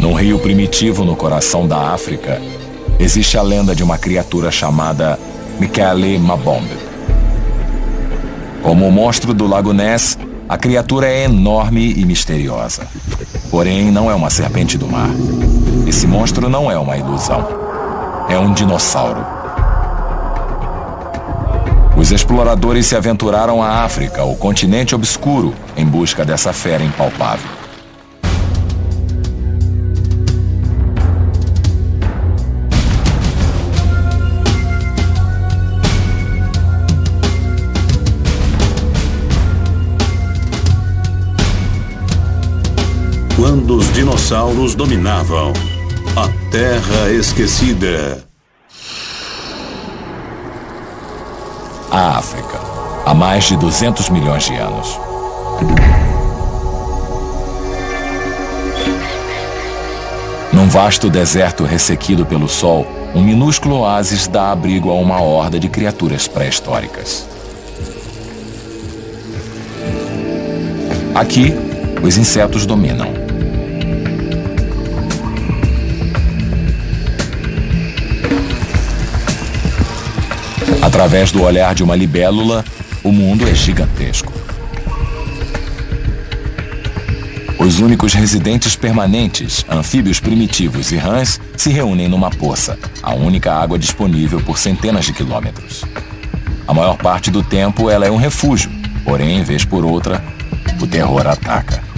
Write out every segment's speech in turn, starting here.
Num rio primitivo no coração da África, existe a lenda de uma criatura chamada Mekele Mabombe. Como o monstro do Lago Ness, a criatura é enorme e misteriosa. Porém, não é uma serpente do mar. Esse monstro não é uma ilusão. É um dinossauro. Os exploradores se aventuraram à África, o continente obscuro, em busca dessa fera impalpável. Quando os dinossauros dominavam a Terra Esquecida. A África, há mais de 200 milhões de anos. Num vasto deserto ressequido pelo sol, um minúsculo oásis dá abrigo a uma horda de criaturas pré-históricas. Aqui, os insetos dominam. Através do olhar de uma libélula, o mundo é gigantesco. Os únicos residentes permanentes, anfíbios primitivos e rãs, se reúnem numa poça, a única água disponível por centenas de quilômetros. A maior parte do tempo ela é um refúgio, porém, vez por outra, o terror ataca.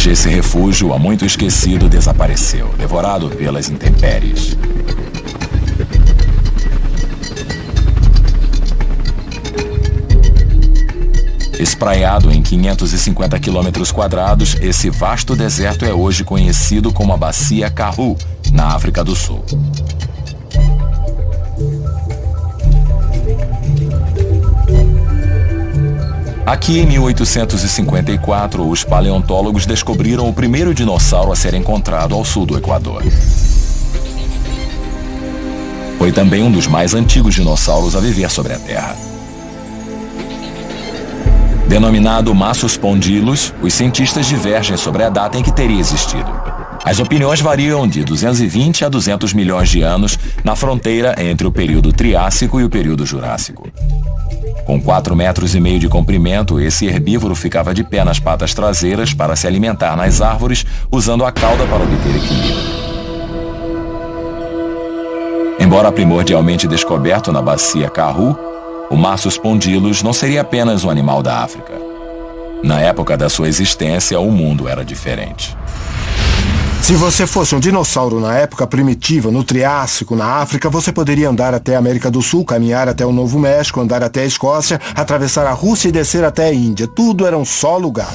Hoje esse refúgio, há muito esquecido, desapareceu, devorado pelas intempéries. Espraiado em 550 quilômetros quadrados, esse vasto deserto é hoje conhecido como a Bacia Karoo, na África do Sul. Aqui, em 1854, os paleontólogos descobriram o primeiro dinossauro a ser encontrado ao sul do Equador. Foi também um dos mais antigos dinossauros a viver sobre a Terra. Denominado Massospondylus, os cientistas divergem sobre a data em que teria existido. As opiniões variam de 220 a 200 milhões de anos na fronteira entre o período Triássico e o período Jurássico. Com 4,5 metros de comprimento, esse herbívoro ficava de pé nas patas traseiras para se alimentar nas árvores, usando a cauda para obter equilíbrio. Embora primordialmente descoberto na Bacia Karoo, o Massospondylus não seria apenas um animal da África. Na época da sua existência, o mundo era diferente. Se você fosse um dinossauro na época primitiva, no Triássico, na África, você poderia andar até a América do Sul, caminhar até o Novo México, andar até a Escócia, atravessar a Rússia e descer até a Índia. Tudo era um só lugar.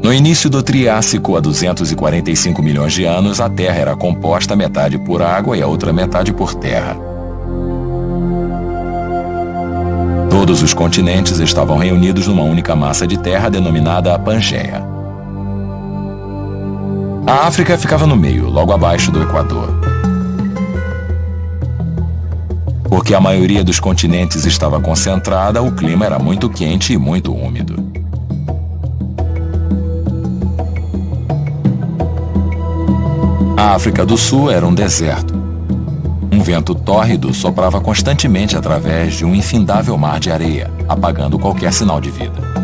No início do Triássico, há 245 milhões de anos, a Terra era composta metade por água e a outra metade por terra. Todos os continentes estavam reunidos numa única massa de terra denominada Pangeia. A África ficava no meio, logo abaixo do Equador. Porque a maioria dos continentes estava concentrada, o clima era muito quente e muito úmido. A África do Sul era um deserto. Um vento tórrido soprava constantemente através de um infindável mar de areia, apagando qualquer sinal de vida.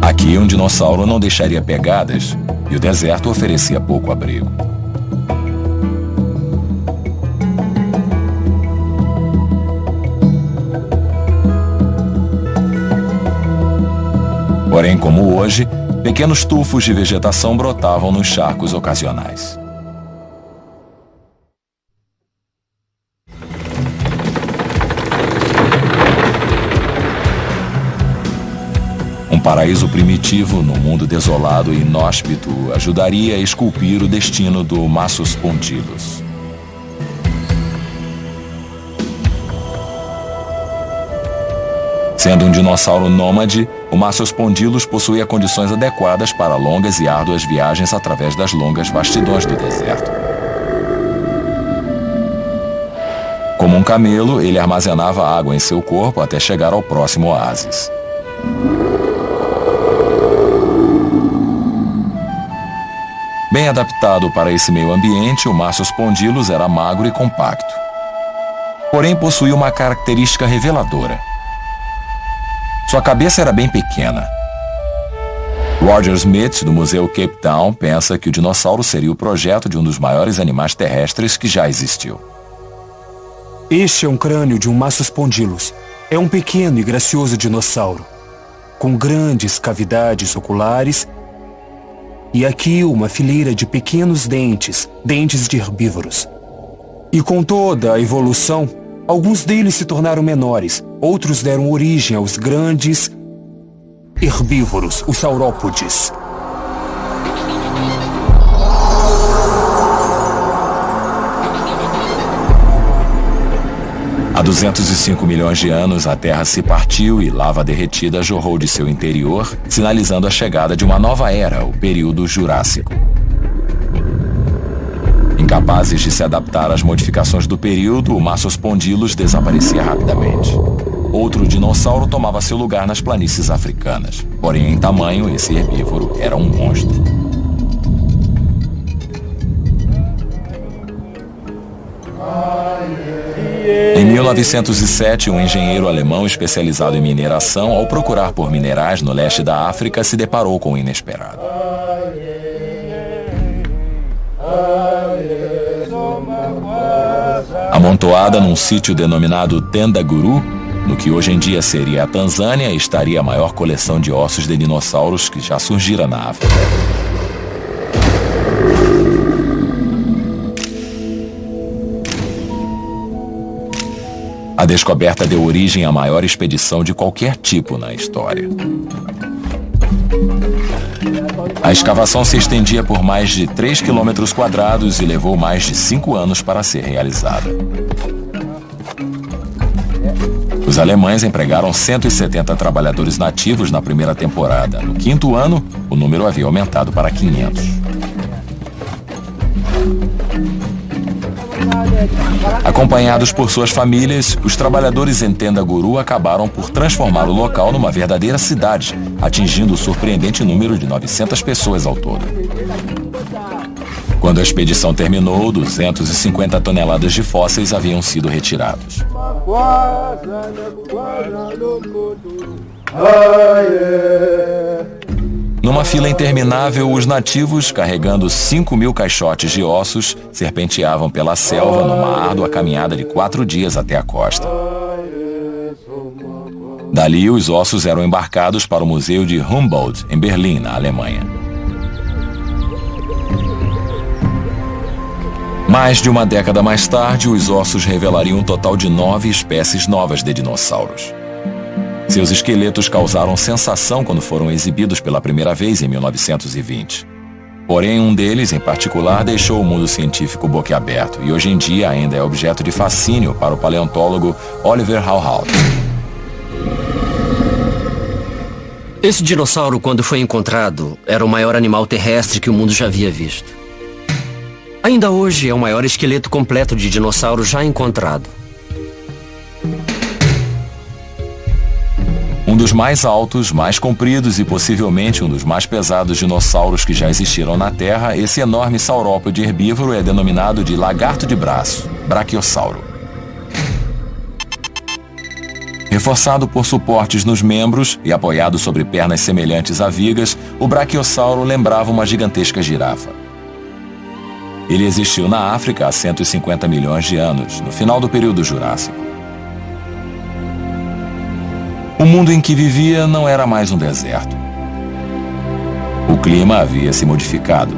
Aqui um dinossauro não deixaria pegadas e o deserto oferecia pouco abrigo. Porém, como hoje, pequenos tufos de vegetação brotavam nos charcos ocasionais. Um paraíso primitivo no mundo desolado e inóspito ajudaria a esculpir o destino do Massospondylus. Sendo um dinossauro nômade, o Massospondylus possuía condições adequadas para longas e árduas viagens através das longas vastidões do deserto. Como um camelo, ele armazenava água em seu corpo até chegar ao próximo oásis. Bem adaptado para esse meio ambiente, o Massospondylus era magro e compacto. Porém, possuía uma característica reveladora. Sua cabeça era bem pequena. Roger Smith, do Museu Cape Town, pensa que o dinossauro seria o projeto de um dos maiores animais terrestres que já existiu. Este é um crânio de um Massospondylus. É um pequeno e gracioso dinossauro, com grandes cavidades oculares e aqui uma fileira de pequenos dentes de herbívoros. E com toda a evolução, alguns deles se tornaram menores, outros deram origem aos grandes herbívoros, os saurópodes. Há 205 milhões de anos, a Terra se partiu e lava derretida jorrou de seu interior, sinalizando a chegada de uma nova era, o período Jurássico. Incapazes de se adaptar às modificações do período, o Massospondylus desaparecia rapidamente. Outro dinossauro tomava seu lugar nas planícies africanas. Porém, em tamanho, esse herbívoro era um monstro. Em 1907, um engenheiro alemão especializado em mineração, ao procurar por minerais no leste da África, se deparou com o inesperado. Amontoada num sítio denominado Tenda Guru, no que hoje em dia seria a Tanzânia, estaria a maior coleção de ossos de dinossauros que já surgira na África. A descoberta deu origem à maior expedição de qualquer tipo na história. A escavação se estendia por mais de 3 quilômetros quadrados e levou mais de 5 anos para ser realizada. Os alemães empregaram 170 trabalhadores nativos na primeira temporada. No quinto ano, o número havia aumentado para 500. Acompanhados por suas famílias, os trabalhadores em Tenda Guru acabaram por transformar o local numa verdadeira cidade, atingindo o surpreendente número de 900 pessoas ao todo. Quando a expedição terminou, 250 toneladas de fósseis haviam sido retirados. Numa fila interminável, os nativos, carregando 5.000 caixotes de ossos, serpenteavam pela selva numa árdua caminhada de 4 dias até a costa. Dali, os ossos eram embarcados para o Museu de Humboldt, em Berlim, na Alemanha. Mais de uma década mais tarde, os ossos revelariam um total de 9 espécies novas de dinossauros. Seus esqueletos causaram sensação quando foram exibidos pela primeira vez em 1920. Porém, um deles, em particular, deixou o mundo científico boquiaberto e hoje em dia ainda é objeto de fascínio para o paleontólogo Oliver Hauhaut. Esse dinossauro, quando foi encontrado, era o maior animal terrestre que o mundo já havia visto. Ainda hoje é o maior esqueleto completo de dinossauro já encontrado. Um dos mais altos, mais compridos e possivelmente um dos mais pesados dinossauros que já existiram na Terra, esse enorme saurópode herbívoro é denominado de lagarto de braço, brachiosauro. Reforçado por suportes nos membros e apoiado sobre pernas semelhantes a vigas, o brachiosauro lembrava uma gigantesca girafa. Ele existiu na África há 150 milhões de anos, no final do período Jurássico. O mundo em que vivia não era mais um deserto. O clima havia se modificado.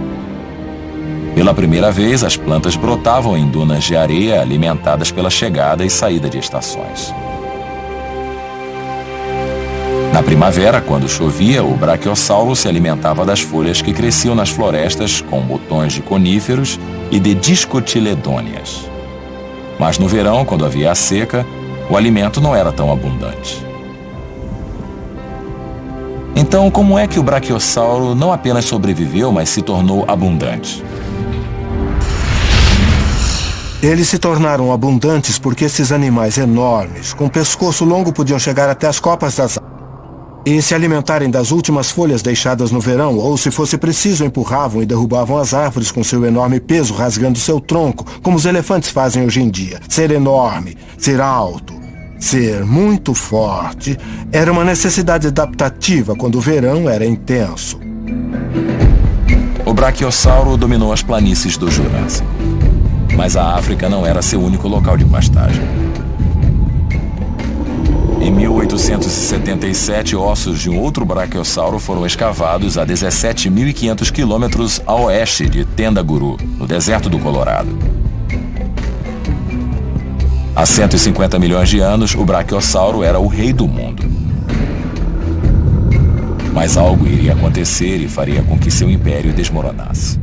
Pela primeira vez, as plantas brotavam em dunas de areia alimentadas pela chegada e saída de estações. Na primavera, quando chovia, o brachiosauro se alimentava das folhas que cresciam nas florestas com botões de coníferos e de Então, como é que o braquiossauro não apenas sobreviveu, mas se tornou abundante? Eles se tornaram abundantes porque esses animais enormes, com pescoço longo, podiam chegar até as copas das árvores e se alimentarem das últimas folhas deixadas no verão, ou, se fosse preciso, empurravam e derrubavam as árvores com seu enorme peso, rasgando seu tronco, como os elefantes fazem hoje em dia. Ser enorme, ser alto, ser muito forte, era uma necessidade adaptativa quando o verão era intenso. O braquiossauro dominou as planícies do Jurássico. Mas a África não era seu único local de pastagem. Em 1877, ossos de um outro braquiossauro foram escavados a 17.500 quilômetros a oeste de Tendaguru, no deserto do Colorado. Há 150 milhões de anos, o braquiossauro era o rei do mundo. Mas algo iria acontecer e faria com que seu império desmoronasse.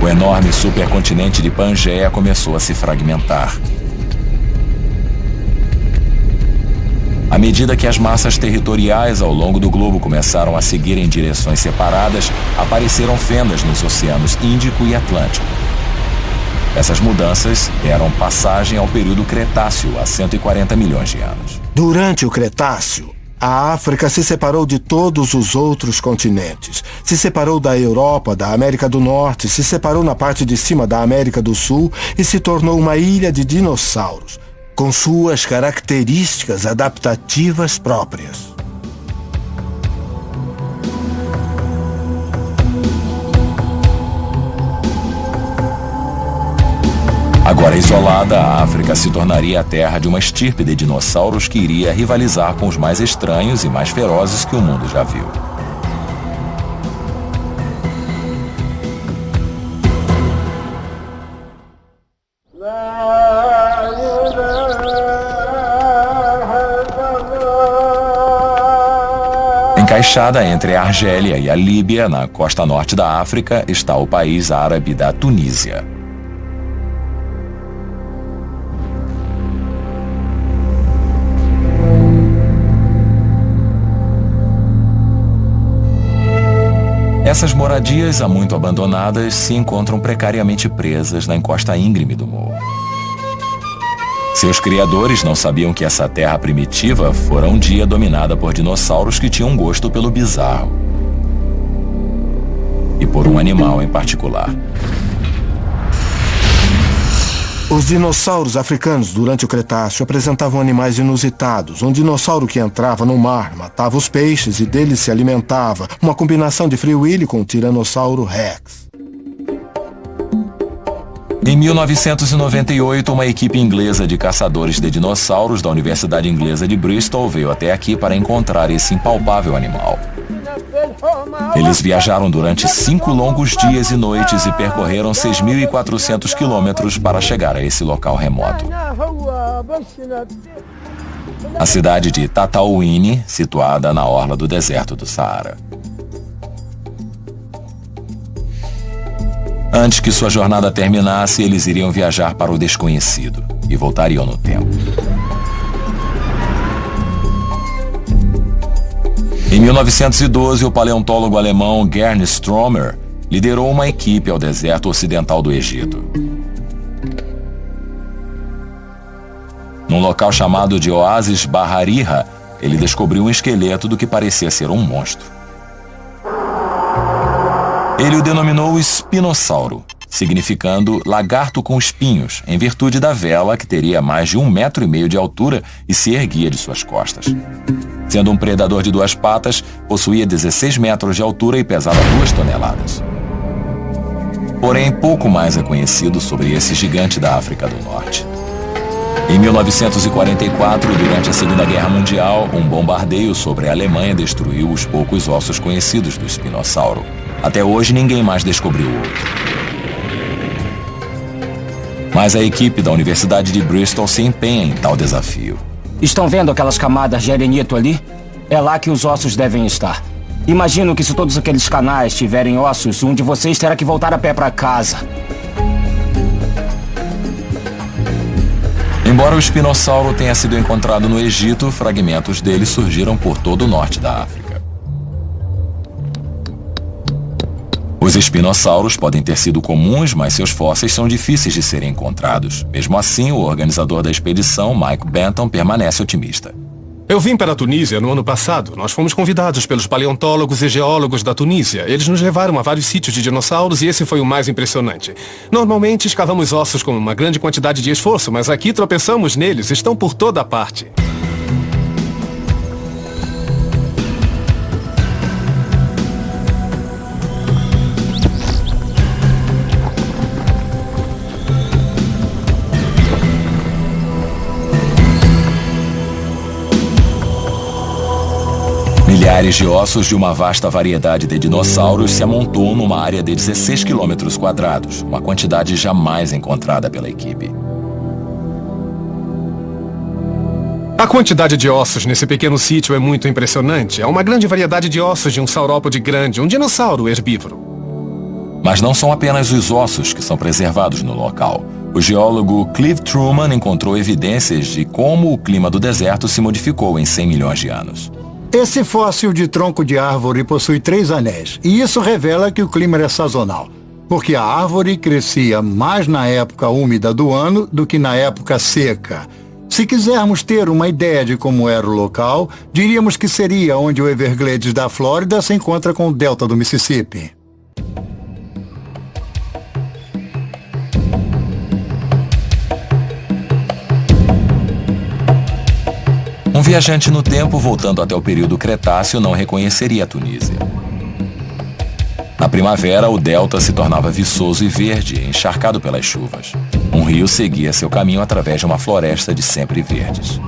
O enorme supercontinente de Pangeia começou a se fragmentar. À medida que as massas territoriais ao longo do globo começaram a seguir em direções separadas, apareceram fendas nos oceanos Índico e Atlântico. Essas mudanças deram passagem ao período Cretáceo, há 140 milhões de anos. Durante o Cretáceo, a África se separou de todos os outros continentes. Se separou da Europa, da América do Norte, se separou na parte de cima da América do Sul e se tornou uma ilha de dinossauros, com suas características adaptativas próprias. Agora isolada, a África se tornaria a terra de uma estirpe de dinossauros que iria rivalizar com os mais estranhos e mais ferozes que o mundo já viu. Encaixada entre a Argélia e a Líbia, na costa norte da África, está o país árabe da Tunísia. Essas moradias, há muito abandonadas, se encontram precariamente presas na encosta íngreme do morro. Seus criadores não sabiam que essa terra primitiva fora um dia dominada por dinossauros que tinham um gosto pelo bizarro. E por um animal em particular. Os dinossauros africanos durante o Cretáceo apresentavam animais inusitados. Um dinossauro que entrava no mar, matava os peixes e deles se alimentava. Uma combinação de Free Willy com o Tiranossauro Rex. Em 1998, uma equipe inglesa de caçadores de dinossauros da Universidade Inglesa de Bristol veio até aqui para encontrar esse impalpável animal. Eles viajaram durante 5 longos dias e noites e percorreram 6.400 quilômetros para chegar a esse local remoto. A cidade de Tataouine, situada na orla do deserto do Saara. Antes que sua jornada terminasse, eles iriam viajar para o desconhecido e voltariam no tempo. Em 1912, o paleontólogo alemão Gern Stromer liderou uma equipe ao deserto ocidental do Egito. Num local chamado de Oásis Barrariha, ele descobriu um esqueleto do que parecia ser um monstro. Ele o denominou espinossauro, significando lagarto com espinhos, em virtude da vela que teria mais de 1,5 metro de altura e se erguia de suas costas. Sendo um predador de 2 patas, possuía 16 metros de altura e pesava 2 toneladas. Porém, pouco mais é conhecido sobre esse gigante da África do Norte. Em 1944, durante a Segunda Guerra Mundial, um bombardeio sobre a Alemanha destruiu os poucos ossos conhecidos do espinossauro. Até hoje, ninguém mais descobriu outro. Mas a equipe da Universidade de Bristol se empenha em tal desafio. Estão vendo aquelas camadas de arenito ali? É lá que os ossos devem estar. Imagino que se todos aqueles canais tiverem ossos, um de vocês terá que voltar a pé para casa. Embora o espinossauro tenha sido encontrado no Egito, fragmentos dele surgiram por todo o norte da África. Os espinossauros podem ter sido comuns, mas seus fósseis são difíceis de serem encontrados. Mesmo assim, o organizador da expedição, Mike Benton, permanece otimista. Eu vim para a Tunísia no ano passado. Nós fomos convidados pelos paleontólogos e geólogos da Tunísia. Eles nos levaram a vários sítios de dinossauros e esse foi o mais impressionante. Normalmente escavamos ossos com uma grande quantidade de esforço, mas aqui tropeçamos neles. Estão por toda parte. Milhares de ossos de uma vasta variedade de dinossauros se amontoam numa área de 16 quilômetros quadrados, uma quantidade jamais encontrada pela equipe. A quantidade de ossos nesse pequeno sítio é muito impressionante. Há uma grande variedade de ossos de um saurópode grande, um dinossauro herbívoro. Mas não são apenas os ossos que são preservados no local. O geólogo Clive Truman encontrou evidências de como o clima do deserto se modificou em 100 milhões de anos. Esse fóssil de tronco de árvore possui 3 anéis, e isso revela que o clima era sazonal, porque a árvore crescia mais na época úmida do ano do que na época seca. Se quisermos ter uma ideia de como era o local, diríamos que seria onde o Everglades da Flórida se encontra com o delta do Mississippi. Um viajante no tempo, voltando até o período Cretáceo, não reconheceria a Tunísia. Na primavera, o delta se tornava viçoso e verde, encharcado pelas chuvas. Um rio seguia seu caminho através de uma floresta de sempre verdes.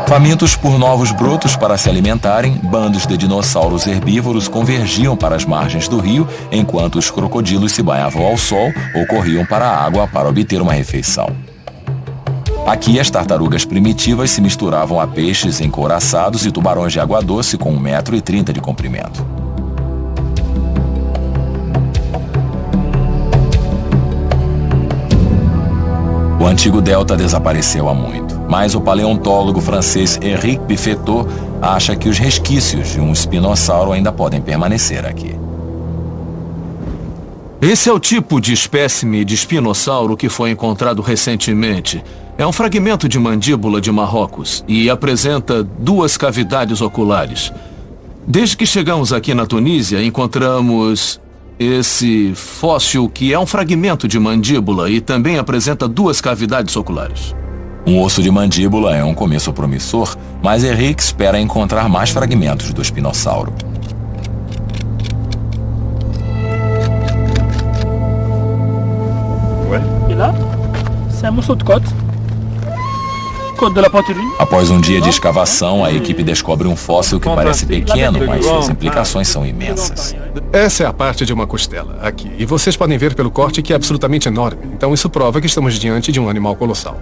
Famintos por novos brotos para se alimentarem, bandos de dinossauros herbívoros convergiam para as margens do rio, enquanto os crocodilos se banhavam ao sol ou corriam para a água para obter uma refeição. Aqui, as tartarugas primitivas se misturavam a peixes encouraçados e tubarões de água doce com 1,30 m de comprimento. O antigo delta desapareceu há muito, mas o paleontólogo francês Henrique Buffetot acha que os resquícios de um espinossauro ainda podem permanecer aqui. Esse é o tipo de espécime de espinossauro que foi encontrado recentemente. É um fragmento de mandíbula de Marrocos e apresenta 2 cavidades oculares. Desde que chegamos aqui na Tunísia, encontramos esse fóssil que é um fragmento de mandíbula e também apresenta 2 cavidades oculares. Um osso de mandíbula é um começo promissor, mas Henrique espera encontrar mais fragmentos do espinossauro. Et là, c'est un morceau de côte. Côte de la poitrine. Após um dia de escavação, a equipe descobre um fóssil que parece pequeno, mas suas implicações são imensas. Essa é a parte de uma costela, aqui. E vocês podem ver pelo corte que é absolutamente enorme. Então isso prova que estamos diante de um animal colossal.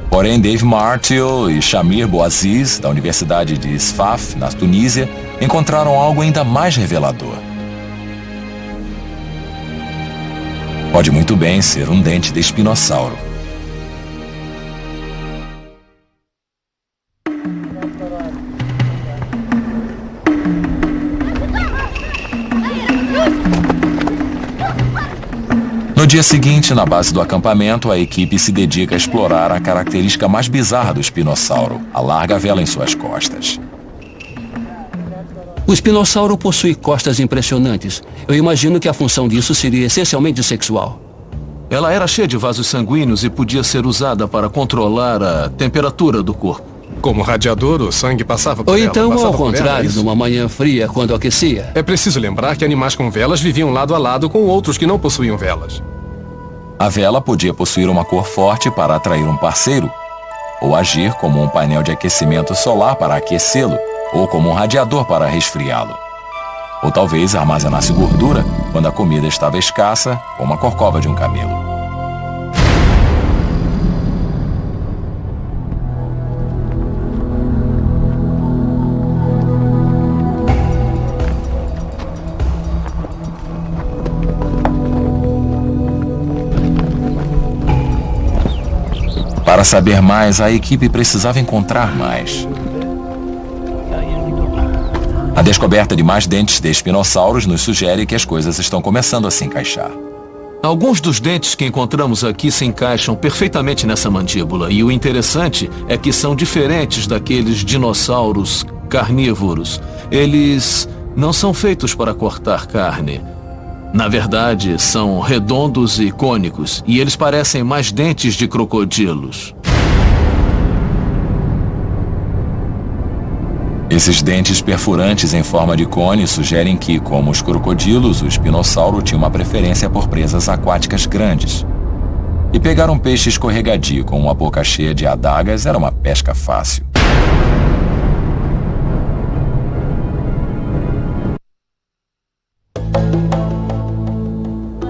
Porém, Dave Martial e Shamir Bouaziz, da Universidade de Sfax, na Tunísia, encontraram algo ainda mais revelador. Pode muito bem ser um dente de espinossauro. No dia seguinte, na base do acampamento, a equipe se dedica a explorar a característica mais bizarra do espinossauro, a larga vela em suas costas. O espinossauro possui costas impressionantes. Eu imagino que a função disso seria essencialmente sexual. Ela era cheia de vasos sanguíneos e podia ser usada para controlar a temperatura do corpo. Como radiador, o sangue passava por Ou ela. então, passava ao por ela, contrário, isso. numa manhã fria, quando aquecia. É preciso lembrar que animais com velas viviam lado a lado com outros que não possuíam velas. A vela podia possuir uma cor forte para atrair um parceiro, ou agir como um painel de aquecimento solar para aquecê-lo, ou como um radiador para resfriá-lo. Ou talvez armazenasse gordura quando a comida estava escassa, como a corcova de um camelo. Para saber mais, a equipe precisava encontrar mais. A descoberta de mais dentes de espinossauros nos sugere que as coisas estão começando a se encaixar. Alguns dos dentes que encontramos aqui se encaixam perfeitamente nessa mandíbula, e o interessante é que são diferentes daqueles dinossauros carnívoros. Eles não são feitos para cortar carne. Na verdade, são redondos e cônicos, e eles parecem mais dentes de crocodilos. Esses dentes perfurantes em forma de cone sugerem que, como os crocodilos, o espinossauro tinha uma preferência por presas aquáticas grandes. E pegar um peixe escorregadio com uma boca cheia de adagas era uma pesca fácil.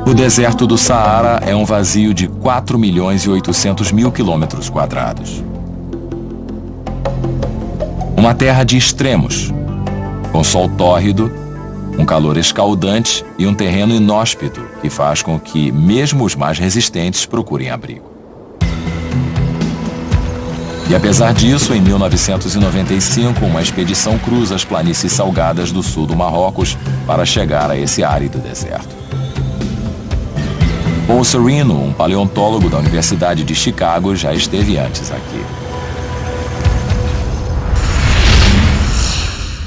O deserto do Saara é um vazio de 4.800.000 quilômetros quadrados. Uma terra de extremos, com sol tórrido, um calor escaldante e um terreno inóspito que faz com que mesmo os mais resistentes procurem abrigo. E apesar disso, em 1995, uma expedição cruza as planícies salgadas do sul do Marrocos para chegar a esse árido deserto. Paul Sereno, um paleontólogo da Universidade de Chicago, já esteve antes aqui.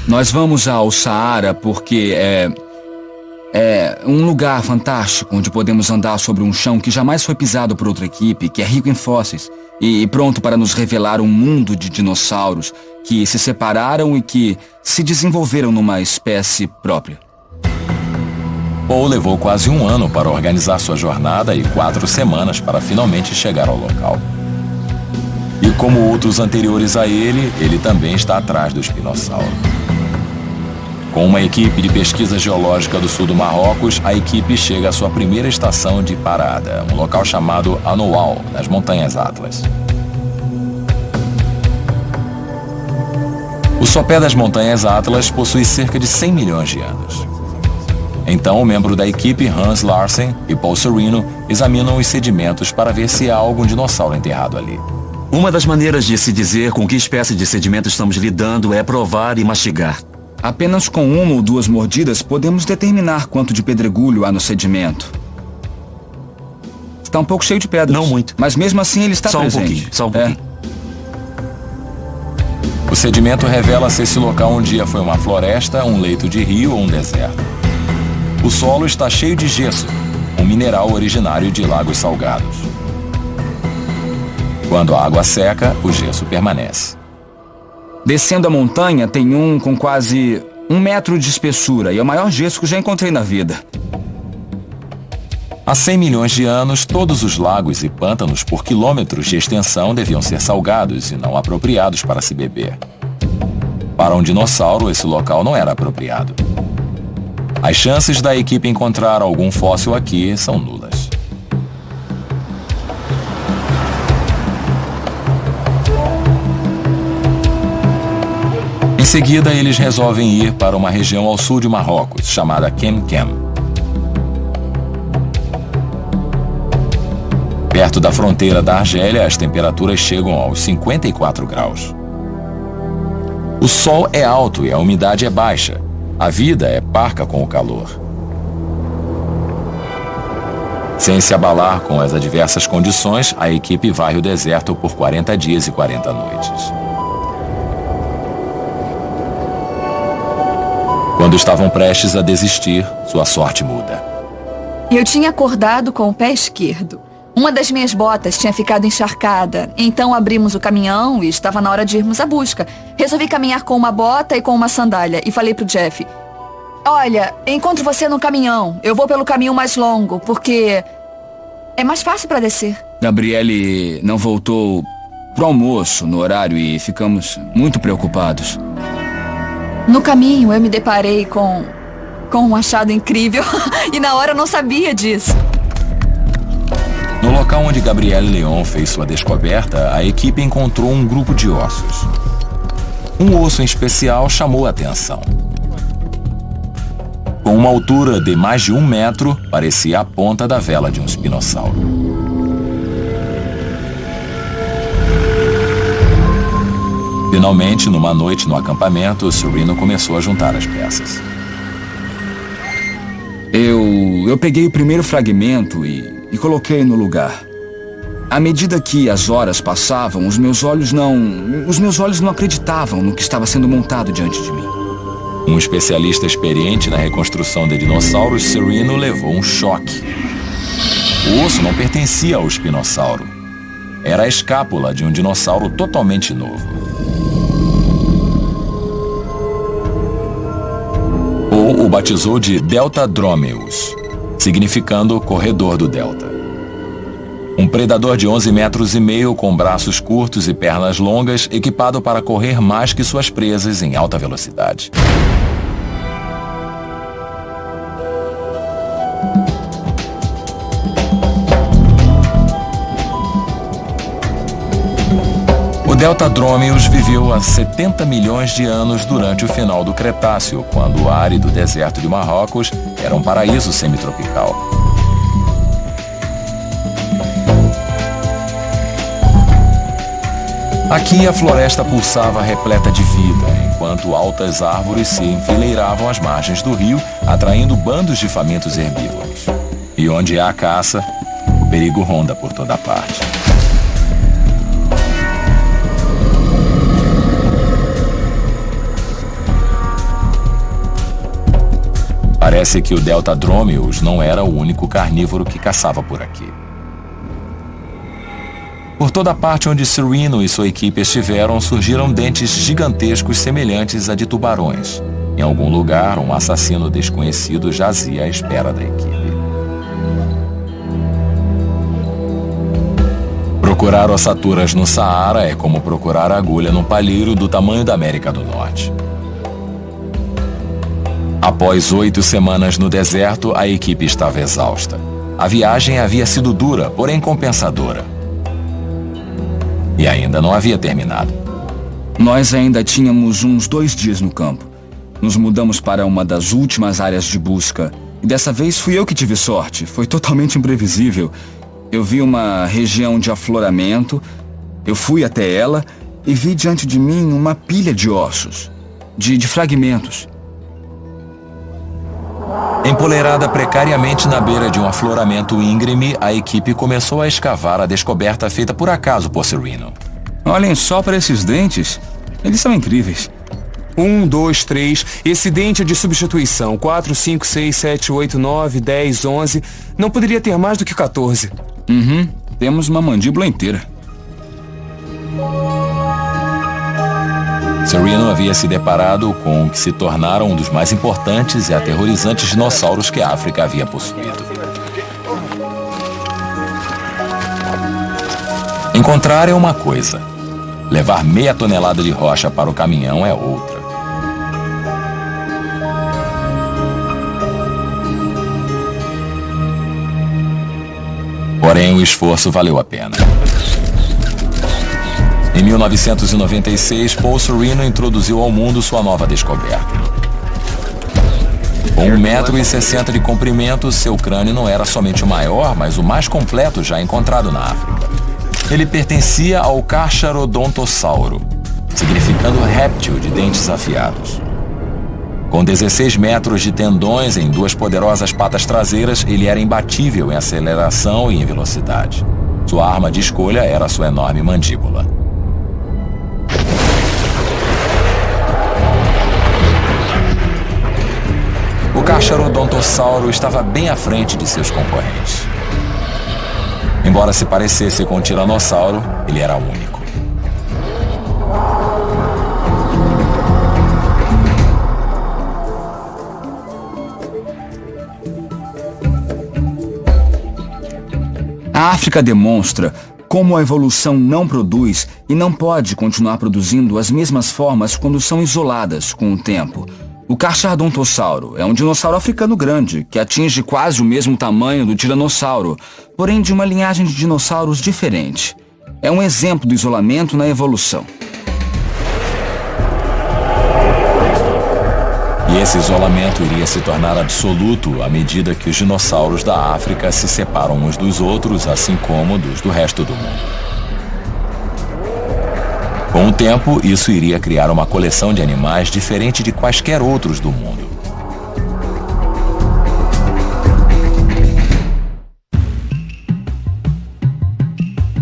Nós vamos ao Saara porque é um lugar fantástico onde podemos andar sobre um chão que jamais foi pisado por outra equipe, que é rico em fósseis e pronto para nos revelar um mundo de dinossauros que se separaram e que se desenvolveram numa espécie própria. Paul levou quase um ano para organizar sua jornada e 4 semanas para finalmente chegar ao local. E como outros anteriores a ele também está atrás do espinossauro. Com uma equipe de pesquisa geológica do sul do Marrocos, a equipe chega à sua primeira estação de parada, um local chamado Anoual, nas Montanhas Atlas. O sopé das Montanhas Atlas possui cerca de 100 milhões de anos. Então, o membro da equipe, Hans Larsen e Paul Sereno, examinam os sedimentos para ver se há algum dinossauro enterrado ali. Uma das maneiras de se dizer com que espécie de sedimento estamos lidando é provar e mastigar. Apenas com 1 ou 2 mordidas podemos determinar quanto de pedregulho há no sedimento. Está um pouco cheio de pedras. Não muito. Mas mesmo assim ele está presente. Só um pouquinho. O sedimento revela se esse local um dia foi uma floresta, um leito de rio ou um deserto. O solo está cheio de gesso, um mineral originário de lagos salgados. Quando a água seca, o gesso permanece. Descendo a montanha, tem um com quase 1 metro de espessura e é o maior gesso que já encontrei na vida. Há 100 milhões de anos, todos os lagos e pântanos por quilômetros de extensão deviam ser salgados e não apropriados para se beber. Para um dinossauro, esse local não era apropriado. As chances da equipe encontrar algum fóssil aqui são nulas. Em seguida, eles resolvem ir para uma região ao sul de Marrocos, chamada Kemkem. Perto da fronteira da Argélia, as temperaturas chegam aos 54 graus. O sol é alto e a umidade é baixa. A vida é parca com o calor. Sem se abalar com as adversas condições, a equipe varre o deserto por 40 dias e 40 noites. Quando estavam prestes a desistir, sua sorte muda. Eu tinha acordado com o pé esquerdo. Uma das minhas botas tinha ficado encharcada. Então abrimos o caminhão e estava na hora de irmos à busca. Resolvi caminhar com uma bota e com uma sandália. E falei pro Jeff: olha, encontro você no caminhão. Eu vou pelo caminho mais longo, porque é mais fácil para descer. Gabriele não voltou pro almoço no horário e ficamos muito preocupados. No caminho eu me deparei com um achado incrível. E na hora eu não sabia disso. No local onde Gabriele Leon fez sua descoberta, a equipe encontrou um grupo de ossos. Um osso em especial chamou a atenção. Com uma altura de mais de 1 metro, parecia a ponta da vela de um espinossauro. Finalmente, numa noite no acampamento, Sereno começou a juntar as peças. Eu peguei o primeiro fragmento e coloquei no lugar. À medida que as horas passavam, os meus olhos não acreditavam no que estava sendo montado diante de mim. Um especialista experiente na reconstrução de dinossauros, Sereno levou um choque. O osso não pertencia ao espinossauro. Era a escápula de um dinossauro totalmente novo. Ou o batizou de Deltadromeus, significando corredor do delta. Um predador de 11,5 metros com braços curtos e pernas longas, equipado para correr mais que suas presas em alta velocidade. O Deltadromeus viveu há 70 milhões de anos durante o final do Cretáceo, quando o árido deserto de Marrocos era um paraíso semitropical. Aqui a floresta pulsava repleta de vida, enquanto altas árvores se enfileiravam às margens do rio, atraindo bandos de famintos herbívoros. E onde há caça, o perigo ronda por toda parte. Parece que o Deltadromeus não era o único carnívoro que caçava por aqui. Por toda parte onde Sereno e sua equipe estiveram, surgiram dentes gigantescos semelhantes a de tubarões. Em algum lugar, um assassino desconhecido jazia à espera da equipe. Procurar ossaturas no Saara é como procurar agulha num palheiro do tamanho da América do Norte. Após 8 semanas no deserto, a equipe estava exausta. A viagem havia sido dura, porém compensadora. E ainda não havia terminado. Nós ainda tínhamos uns 2 dias no campo. Nos mudamos para uma das últimas áreas de busca. E dessa vez fui eu que tive sorte. Foi totalmente imprevisível. Eu vi uma região de afloramento. Eu fui até ela e vi diante de mim uma pilha de ossos. De fragmentos. Empoleirada precariamente na beira de um afloramento íngreme, a equipe começou a escavar a descoberta feita por acaso por Sereno. Olhem só para esses dentes. Eles são incríveis. 1, 2, 3. Esse dente é de substituição. 4, 5, 6, 7, 8, 9, 10, 11. Não poderia ter mais do que 14. Temos uma mandíbula inteira. Sereno havia se deparado com o que se tornaram um dos mais importantes e aterrorizantes dinossauros que a África havia possuído. Encontrar é uma coisa. Levar meia tonelada de rocha para o caminhão é outra. Porém, o esforço valeu a pena. Em 1996, Paul Sereno introduziu ao mundo sua nova descoberta. Com 1,60 m de comprimento, seu crânio não era somente o maior, mas o mais completo já encontrado na África. Ele pertencia ao Carcharodontosauro, significando réptil de dentes afiados. Com 16 metros de tendões em 2 poderosas patas traseiras, ele era imbatível em aceleração e em velocidade. Sua arma de escolha era sua enorme mandíbula. O Carcharodontossauro estava bem à frente de seus concorrentes. Embora se parecesse com o tiranossauro, ele era único. A África demonstra como a evolução não produz e não pode continuar produzindo as mesmas formas quando são isoladas com o tempo. O Carcharodontossauro é um dinossauro africano grande, que atinge quase o mesmo tamanho do tiranossauro, porém de uma linhagem de dinossauros diferente. É um exemplo do isolamento na evolução. E esse isolamento iria se tornar absoluto à medida que os dinossauros da África se separam uns dos outros, assim como dos do resto do mundo. Com o tempo, isso iria criar uma coleção de animais diferente de quaisquer outros do mundo.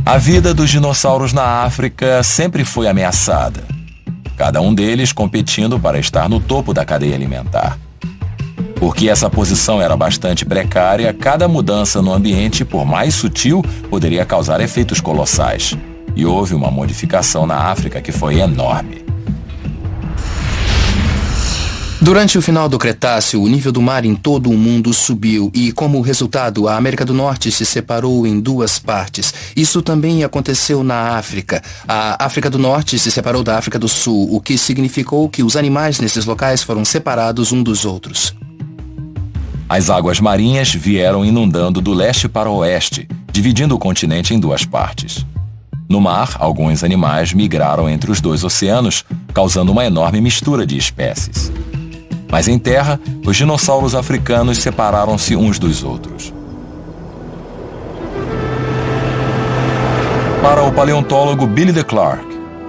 A vida dos dinossauros na África sempre foi ameaçada. Cada um deles competindo para estar no topo da cadeia alimentar. Porque essa posição era bastante precária, cada mudança no ambiente, por mais sutil, poderia causar efeitos colossais. E houve uma modificação na África que foi enorme. Durante o final do Cretáceo, o nível do mar em todo o mundo subiu e, como resultado, a América do Norte se separou em duas partes. Isso também aconteceu na África. A África do Norte se separou da África do Sul, o que significou que os animais nesses locais foram separados uns dos outros. As águas marinhas vieram inundando do leste para o oeste, dividindo o continente em duas partes. No mar, alguns animais migraram entre os dois oceanos, causando uma enorme mistura de espécies. Mas em terra, os dinossauros africanos separaram-se uns dos outros. Para o paleontólogo Billy de Clark,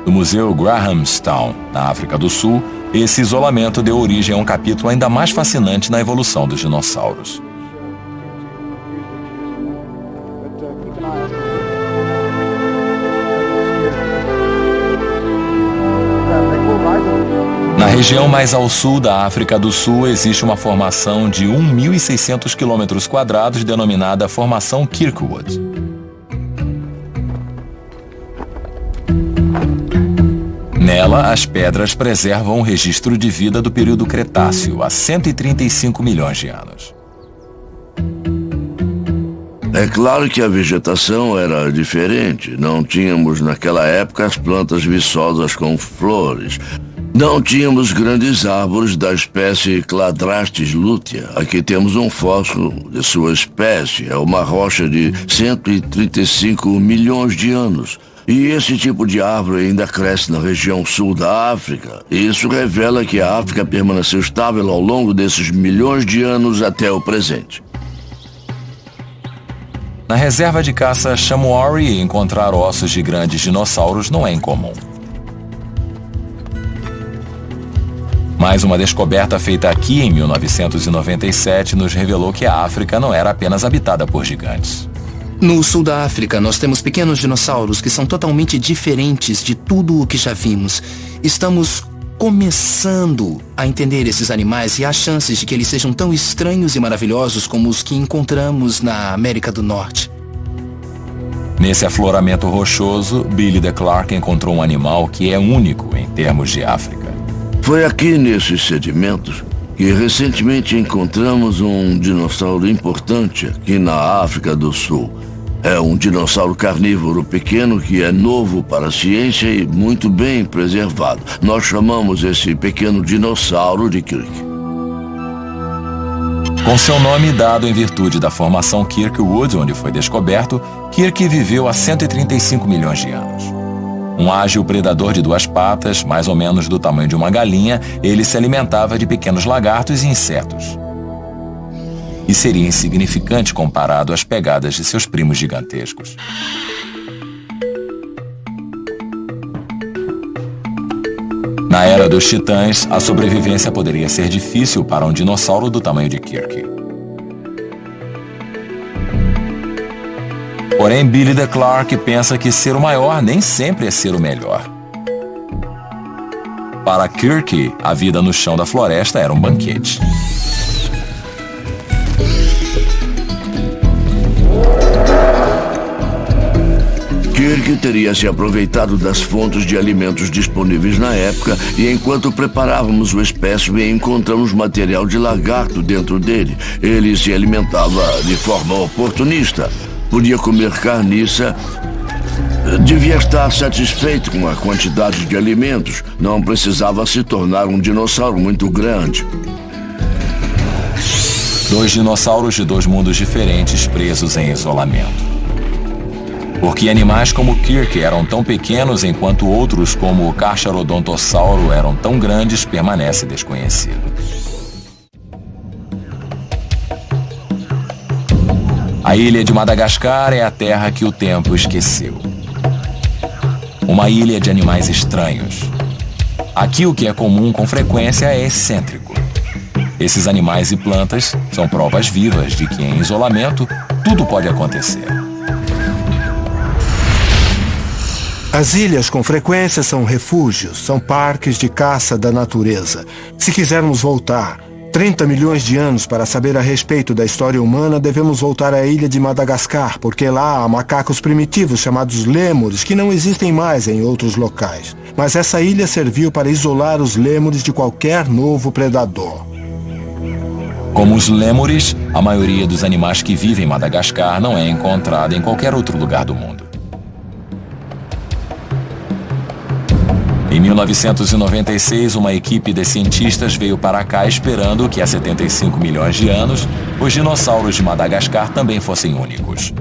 do Museu Grahamstown, na África do Sul, esse isolamento deu origem a um capítulo ainda mais fascinante na evolução dos dinossauros. Na região mais ao sul da África do Sul existe uma formação de 1.600 km² denominada Formação Kirkwood. Nela, as pedras preservam o registro de vida do período Cretáceo, há 135 milhões de anos. É claro que a vegetação era diferente. Não tínhamos naquela época as plantas viçosas com flores. Não tínhamos grandes árvores da espécie Cladrastes lutea. Aqui temos um fóssil de sua espécie. É uma rocha de 135 milhões de anos. E esse tipo de árvore ainda cresce na região sul da África. Isso revela que a África permaneceu estável ao longo desses milhões de anos até o presente. Na reserva de caça Chamuari, encontrar ossos de grandes dinossauros não é incomum. Mais uma descoberta feita aqui em 1997 nos revelou que a África não era apenas habitada por gigantes. No sul da África, nós temos pequenos dinossauros que são totalmente diferentes de tudo o que já vimos. Estamos começando a entender esses animais e há chances de que eles sejam tão estranhos e maravilhosos como os que encontramos na América do Norte. Nesse afloramento rochoso, Billy de Clark encontrou um animal que é único em termos de África. Foi aqui nesses sedimentos que recentemente encontramos um dinossauro importante aqui na África do Sul. É um dinossauro carnívoro pequeno que é novo para a ciência e muito bem preservado. Nós chamamos esse pequeno dinossauro de Kirk. Com seu nome dado em virtude da formação Kirkwood, onde foi descoberto, Kirk viveu há 135 milhões de anos. Um ágil predador de duas patas, mais ou menos do tamanho de uma galinha, ele se alimentava de pequenos lagartos e insetos. E seria insignificante comparado às pegadas de seus primos gigantescos. Na era dos titãs, a sobrevivência poderia ser difícil para um dinossauro do tamanho de Kirk. Porém, Billy de Clark pensa que ser o maior nem sempre é ser o melhor. Para Kirk, a vida no chão da floresta era um banquete. Kirk teria se aproveitado das fontes de alimentos disponíveis na época e enquanto preparávamos o espécime encontramos material de lagarto dentro dele. Ele se alimentava de forma oportunista. Podia comer carniça, devia estar satisfeito com a quantidade de alimentos, não precisava se tornar um dinossauro muito grande. Dois dinossauros de dois mundos diferentes presos em isolamento. Porque animais como Kirk eram tão pequenos enquanto outros como o Carcharodontossauro eram tão grandes permanece desconhecido. A ilha de Madagascar é a terra que o tempo esqueceu. uma ilha de animais estranhos. Aqui o que é comum com frequência é excêntrico. Esses animais e plantas são provas vivas de que em isolamento tudo pode acontecer. As ilhas com frequência são refúgios, são parques de caça da natureza. Se quisermos voltar 30 milhões de anos para saber a respeito da história humana, devemos voltar à ilha de Madagascar, porque lá há macacos primitivos chamados lêmures que não existem mais em outros locais. Mas essa ilha serviu para isolar os lêmures de qualquer novo predador. Como os lêmures, a maioria dos animais que vivem em Madagascar não é encontrada em qualquer outro lugar do mundo. Em 1996, uma equipe de cientistas veio para cá esperando que há 75 milhões de anos, os dinossauros de Madagascar também fossem únicos.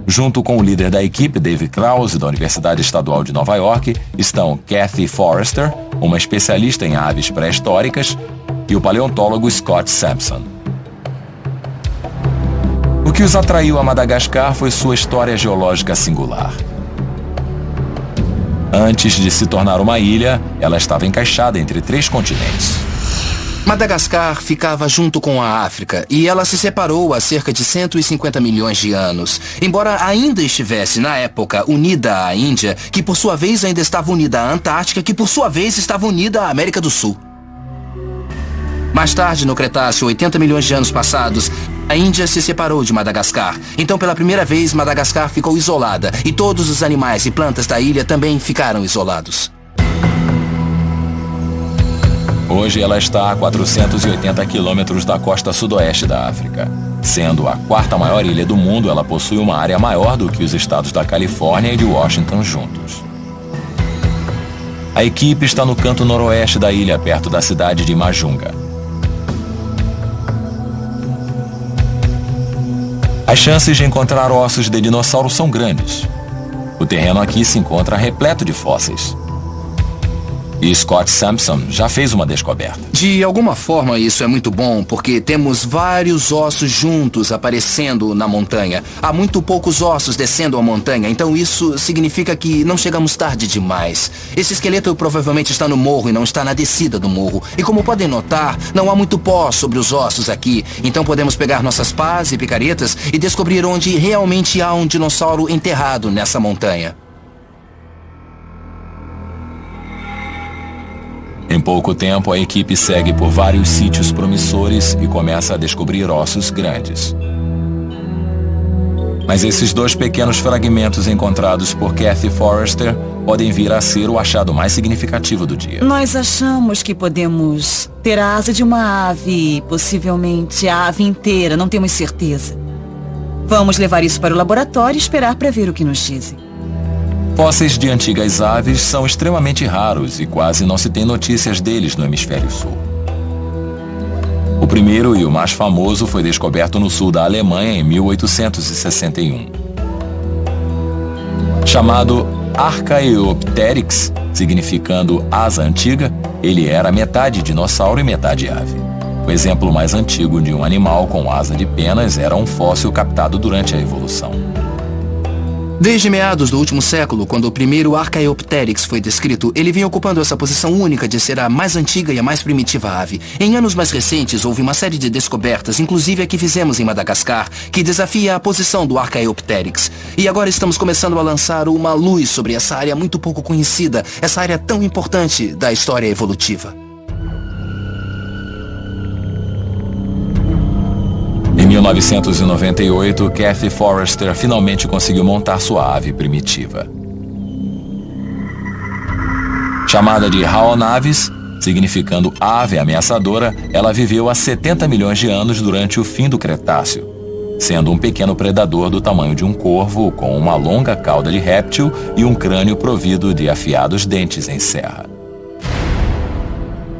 Junto com o líder da equipe, David Krause, da Universidade Estadual de Nova York, estão Kathy Forrester, uma especialista em aves pré-históricas, e o paleontólogo Scott Sampson. O que os atraiu a Madagascar foi sua história geológica singular. Antes de se tornar uma ilha, ela estava encaixada entre 3 continentes. Madagascar ficava junto com a África e ela se separou há cerca de 150 milhões de anos. Embora ainda estivesse, na época, unida à Índia, que por sua vez ainda estava unida à Antártica, que por sua vez estava unida à América do Sul. Mais tarde, no Cretáceo, 80 milhões de anos passados, a Índia se separou de Madagascar. Então, pela primeira vez, Madagascar ficou isolada e todos os animais e plantas da ilha também ficaram isolados. Hoje ela está a 480 quilômetros da costa sudoeste da África. Sendo a 4ª maior ilha do mundo, ela possui uma área maior do que os estados da Califórnia e de Washington juntos. A equipe está no canto noroeste da ilha, perto da cidade de Majunga. As chances de encontrar ossos de dinossauro são grandes. O terreno aqui se encontra repleto de fósseis. E Scott Sampson já fez uma descoberta. De alguma forma isso é muito bom, porque temos vários ossos juntos aparecendo na montanha. Há muito poucos ossos descendo a montanha, então isso significa que não chegamos tarde demais. Esse esqueleto provavelmente está no morro e não está na descida do morro. E como podem notar, não há muito pó sobre os ossos aqui, então podemos pegar nossas pás e picaretas e descobrir onde realmente há um dinossauro enterrado nessa montanha. Em pouco tempo, a equipe segue por vários sítios promissores e começa a descobrir ossos grandes. Mas esses 2 pequenos fragmentos encontrados por Kathy Forrester podem vir a ser o achado mais significativo do dia. Nós achamos que podemos ter a asa de uma ave, possivelmente a ave inteira, não temos certeza. Vamos levar isso para o laboratório e esperar para ver o que nos dizem. Fósseis de antigas aves são extremamente raros e quase não se tem notícias deles no hemisfério sul. O primeiro e o mais famoso foi descoberto no sul da Alemanha em 1861. Chamado Archaeopteryx, significando asa antiga, ele era metade dinossauro e metade ave. O exemplo mais antigo de um animal com asa de penas era um fóssil captado durante a evolução. Desde meados do último século, quando o primeiro Archaeopteryx foi descrito, ele vinha ocupando essa posição única de ser a mais antiga e a mais primitiva ave. Em anos mais recentes, houve uma série de descobertas, inclusive a que fizemos em Madagascar, que desafia a posição do Archaeopteryx. E agora estamos começando a lançar uma luz sobre essa área muito pouco conhecida, essa área tão importante da história evolutiva. Em 1998, Kathy Forrester finalmente conseguiu montar sua ave primitiva. Chamada de Haonavis, significando ave ameaçadora, ela viveu há 70 milhões de anos durante o fim do Cretáceo, sendo um pequeno predador do tamanho de um corvo, com uma longa cauda de réptil e um crânio provido de afiados dentes em serra.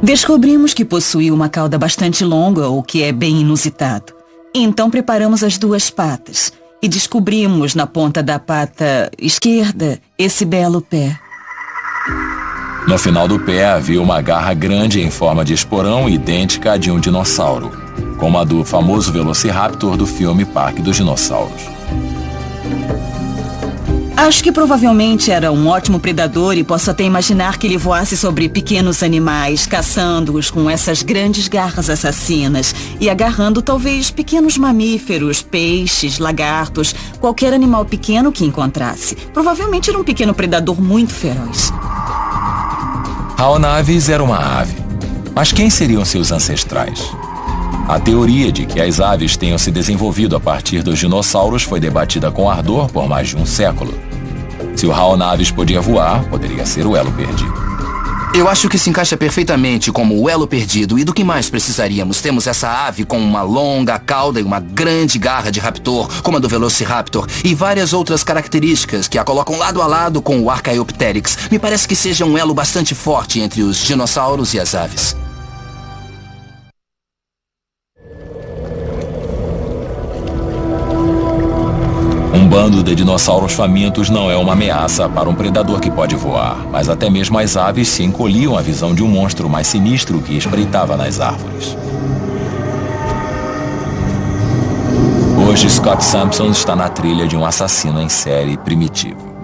Descobrimos que possuía uma cauda bastante longa, o que é bem inusitado. Então preparamos as 2 patas e descobrimos na ponta da pata esquerda esse belo pé. No final do pé havia uma garra grande em forma de esporão idêntica à de um dinossauro, como a do famoso Velociraptor do filme Parque dos Dinossauros. Acho que provavelmente era um ótimo predador e posso até imaginar que ele voasse sobre pequenos animais, caçando-os com essas grandes garras assassinas e agarrando talvez pequenos mamíferos, peixes, lagartos, qualquer animal pequeno que encontrasse. Provavelmente era um pequeno predador muito feroz. Raunaves era uma ave. Mas quem seriam seus ancestrais? A teoria de que as aves tenham se desenvolvido a partir dos dinossauros foi debatida com ardor por mais de um século. Se o Raunaves podia voar, poderia ser o elo perdido. Eu acho que se encaixa perfeitamente como o elo perdido. E do que mais precisaríamos? Temos essa ave com uma longa cauda e uma grande garra de raptor, como a do Velociraptor, e várias outras características que a colocam lado a lado com o Archaeopteryx. Me parece que seja um elo bastante forte entre os dinossauros e as aves. Um bando de dinossauros famintos não é uma ameaça para um predador que pode voar, mas até mesmo as aves se encolhiam à visão de um monstro mais sinistro que espreitava nas árvores. Hoje, Scott Sampson está na trilha de um assassino em série primitivo.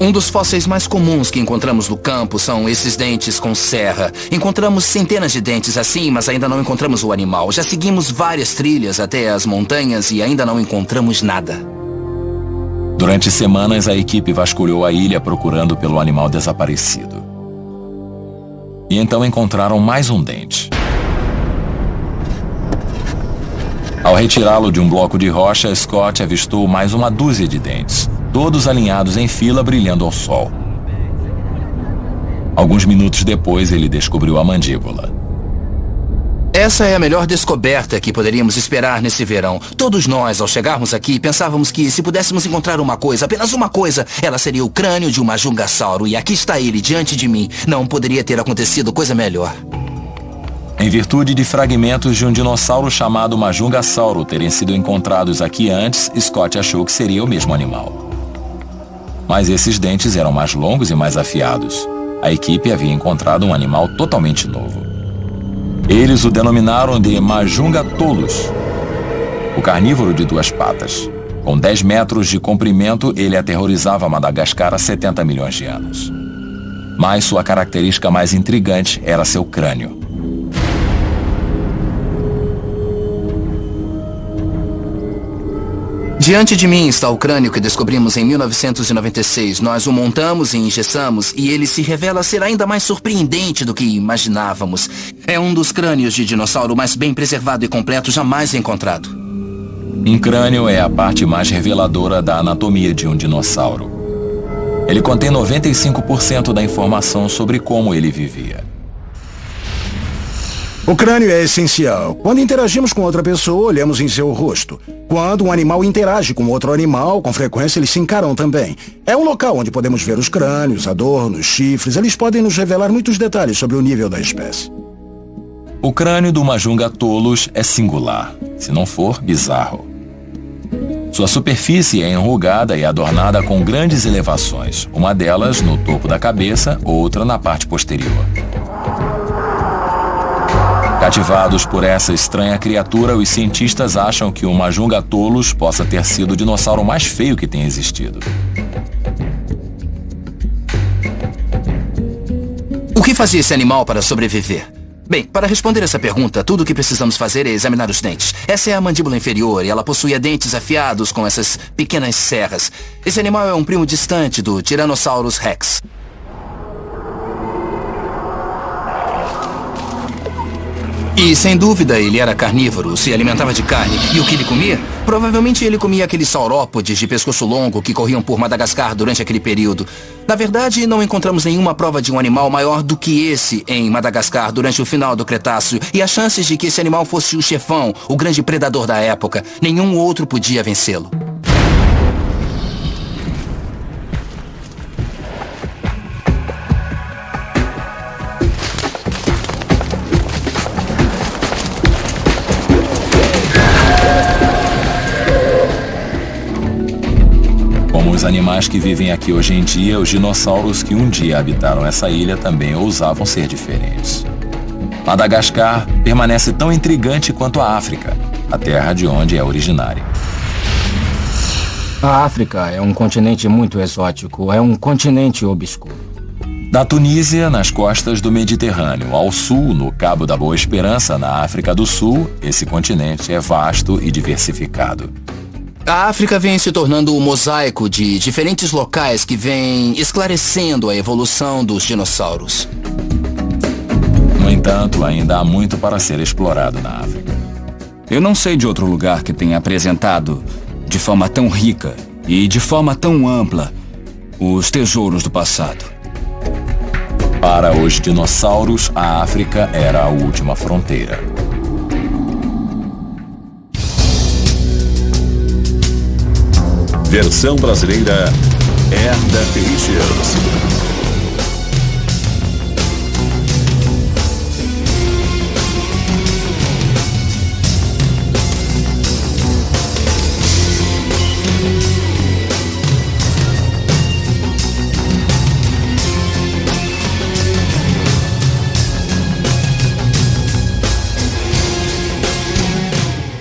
Um dos fósseis mais comuns que encontramos no campo são esses dentes com serra. Encontramos centenas de dentes assim, mas ainda não encontramos o animal. Já seguimos várias trilhas até as montanhas e ainda não encontramos nada. Durante semanas, a equipe vasculhou a ilha procurando pelo animal desaparecido. E então encontraram mais um dente. Ao retirá-lo de um bloco de rocha, Scott avistou mais uma dúzia de dentes, todos alinhados em fila, brilhando ao sol. Alguns minutos depois, ele descobriu a mandíbula. Essa é a melhor descoberta que poderíamos esperar nesse verão. Todos nós, ao chegarmos aqui, pensávamos que se pudéssemos encontrar uma coisa, apenas uma coisa, ela seria o crânio de um majungassauro. E aqui está ele, diante de mim. Não poderia ter acontecido coisa melhor. Em virtude de fragmentos de um dinossauro chamado majungassauro terem sido encontrados aqui antes, Scott achou que seria o mesmo animal. Mas esses dentes eram mais longos e mais afiados. A equipe havia encontrado um animal totalmente novo. Eles o denominaram de Majungatolus, o carnívoro de duas patas. Com 10 metros de comprimento, ele aterrorizava Madagascar há 70 milhões de anos. Mas sua característica mais intrigante era seu crânio. Diante de mim está o crânio que descobrimos em 1996. Nós o montamos e engessamos e ele se revela ser ainda mais surpreendente do que imaginávamos. É um dos crânios de dinossauro mais bem preservado e completo jamais encontrado. Um crânio é a parte mais reveladora da anatomia de um dinossauro. Ele contém 95% da informação sobre como ele vivia. O crânio é essencial. Quando interagimos com outra pessoa, olhamos em seu rosto. Quando um animal interage com outro animal, com frequência eles se encaram também. É um local onde podemos ver os crânios, adornos, chifres. Eles podem nos revelar muitos detalhes sobre o nível da espécie. O crânio do Majungatolus é singular, se não for bizarro. Sua superfície é enrugada e adornada com grandes elevações, uma delas no topo da cabeça, outra na parte posterior. Cativados por essa estranha criatura, os cientistas acham que o Majungatolus possa ter sido o dinossauro mais feio que tem existido. O que fazia esse animal para sobreviver? Bem, para responder essa pergunta, tudo o que precisamos fazer é examinar os dentes. Essa é a mandíbula inferior e ela possuía dentes afiados com essas pequenas serras. Esse animal é um primo distante do Tyrannosaurus Rex. E, sem dúvida, ele era carnívoro, se alimentava de carne. E o que ele comia? Provavelmente ele comia aqueles saurópodes de pescoço longo que corriam por Madagascar durante aquele período. Na verdade, não encontramos nenhuma prova de um animal maior do que esse em Madagascar durante o final do Cretáceo. E as chances de que esse animal fosse o chefão, o grande predador da época, nenhum outro podia vencê-lo. Como os animais que vivem aqui hoje em dia, os dinossauros que um dia habitaram essa ilha também ousavam ser diferentes. Madagascar permanece tão intrigante quanto a África, a terra de onde é originária. A África é um continente muito exótico, é um continente obscuro. Da Tunísia, nas costas do Mediterrâneo, ao sul, no Cabo da Boa Esperança, na África do Sul, esse continente é vasto e diversificado. A África vem se tornando um mosaico de diferentes locais que vem esclarecendo a evolução dos dinossauros. No entanto, ainda há muito para ser explorado na África. Eu não sei de outro lugar que tenha apresentado, de forma tão rica e de forma tão ampla, os tesouros do passado. Para os dinossauros, a África era a última fronteira. Versão brasileira Herda Peixes.